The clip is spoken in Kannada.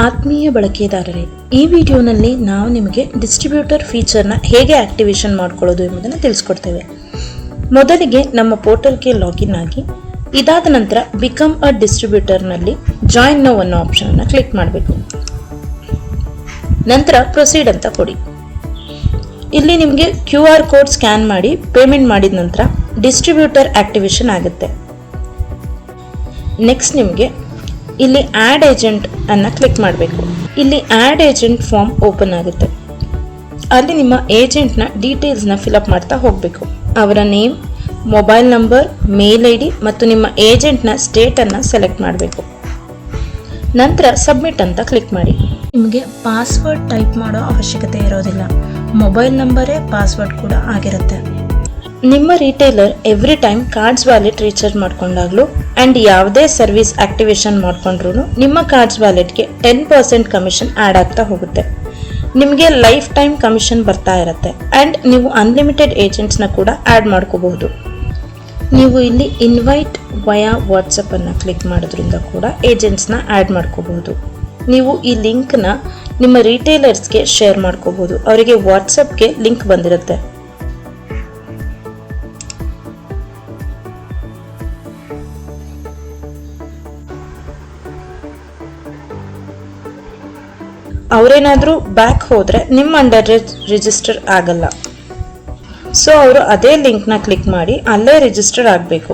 ಆತ್ಮೀಯ ಬಳಕೆದಾರರೇ, ಈ ವಿಡಿಯೋನಲ್ಲಿ ನಾವು ನಿಮಗೆ ಡಿಸ್ಟ್ರಿಬ್ಯೂಟರ್ ಫೀಚರ್ನ ಹೇಗೆ ಆಕ್ಟಿವೇಶನ್ ಮಾಡ್ಕೊಳ್ಳೋದು ಎಂಬುದನ್ನು ತಿಳಿಸ್ಕೊಡ್ತೇವೆ. ಮೊದಲಿಗೆ ನಮ್ಮ ಪೋರ್ಟಲ್ಗೆ ಲಾಗಿನ್ ಆಗಿ, ಇದಾದ ನಂತರ ಬಿಕಮ್ ಅ ಡಿಸ್ಟ್ರಿಬ್ಯೂಟರ್ನಲ್ಲಿ ಜಾಯಿನ್ ನೌ ಅನ್ನೋ ಆಪ್ಷನನ್ನು ಕ್ಲಿಕ್ ಮಾಡಬೇಕು. ನಂತರ ಪ್ರೊಸೀಡ್ ಅಂತ ಕೊಡಿ. ಇಲ್ಲಿ ನಿಮಗೆ QR ಕೋಡ್ ಸ್ಕ್ಯಾನ್ ಮಾಡಿ ಪೇಮೆಂಟ್ ಮಾಡಿದ ನಂತರ ಡಿಸ್ಟ್ರಿಬ್ಯೂಟರ್ ಆಕ್ಟಿವೇಶನ್ ಆಗುತ್ತೆ. ನೆಕ್ಸ್ಟ್ ನಿಮಗೆ ಇಲ್ಲಿ ಆಡ್ ಏಜೆಂಟ್ ಅನ್ನ ಕ್ಲಿಕ್ ಮಾಡಬೇಕು. ಇಲ್ಲಿ ಆಡ್ ಏಜೆಂಟ್ ಫಾರ್ಮ್ ಓಪನ್ ಆಗುತ್ತೆ. ಅಲ್ಲಿ ನಿಮ್ಮ ಏಜೆಂಟ್ನ ಡೀಟೇಲ್ಸ್ನ ಫಿಲಪ್ ಮಾಡ್ತಾ ಹೋಗಬೇಕು. ಅವರ ನೇಮ್, ಮೊಬೈಲ್ ನಂಬರ್, ಮೇಲ್ ID ಮತ್ತು ನಿಮ್ಮ ಏಜೆಂಟ್ನ ಸ್ಟೇಟನ್ನು ಸೆಲೆಕ್ಟ್ ಮಾಡಬೇಕು. ನಂತರ ಸಬ್ಮಿಟ್ ಅಂತ ಕ್ಲಿಕ್ ಮಾಡಿ. ನಿಮಗೆ ಪಾಸ್ವರ್ಡ್ ಟೈಪ್ ಮಾಡೋ ಅವಶ್ಯಕತೆ ಇರೋದಿಲ್ಲ. ಮೊಬೈಲ್ ನಂಬರೇ ಪಾಸ್ವರ್ಡ್ ಕೂಡ ಆಗಿರುತ್ತೆ. ನಿಮ್ಮ retailer every time cards wallet recharge ಮಾಡ್ಕೊಂಡಾಗ್ಲೂ ಆ್ಯಂಡ್ ಯಾವುದೇ ಸರ್ವಿಸ್ ಆಕ್ಟಿವೇಶನ್ ಮಾಡ್ಕೊಂಡ್ರೂ ನಿಮ್ಮ ಕಾರ್ಡ್ಸ್ ವ್ಯಾಲೆಟ್ಗೆ 10% ಕಮಿಷನ್ ಆ್ಯಡ್ ಆಗ್ತಾ ಹೋಗುತ್ತೆ. ನಿಮಗೆ ಲೈಫ್ ಟೈಮ್ ಕಮಿಷನ್ ಬರ್ತಾ ಇರುತ್ತೆ ಆ್ಯಂಡ್ ನೀವು ಅನ್ಲಿಮಿಟೆಡ್ ಏಜೆಂಟ್ಸ್ನ ಕೂಡ ಆ್ಯಡ್ ಮಾಡ್ಕೋಬಹುದು. ನೀವು ಇಲ್ಲಿ ಇನ್ವೈಟ್ ವಯಾ ವಾಟ್ಸಪ್ ಅನ್ನು ಕ್ಲಿಕ್ ಮಾಡೋದ್ರಿಂದ ಕೂಡ ಏಜೆಂಟ್ಸ್ನ ಆ್ಯಡ್ ಮಾಡ್ಕೋಬಹುದು. ನೀವು ಈ ಲಿಂಕ್ನ ನಿಮ್ಮ ರಿಟೇಲರ್ಸ್ಗೆ ಶೇರ್ ಮಾಡ್ಕೋಬಹುದು. ಅವರಿಗೆ ವಾಟ್ಸಪ್ಗೆ ಲಿಂಕ್ ಬಂದಿರುತ್ತೆ. ಅವರೇನಾದರೂ ಬ್ಯಾಕ್ ಹೋದರೆ ನಿಮ್ಮ ಅಂಡರ್ ರಿಜಿಸ್ಟರ್ ಆಗಲ್ಲ. ಸೊ ಅವರು ಅದೇ ಲಿಂಕ್ನ ಕ್ಲಿಕ್ ಮಾಡಿ ಅಲ್ಲೇ ರಿಜಿಸ್ಟರ್ ಆಗಬೇಕು.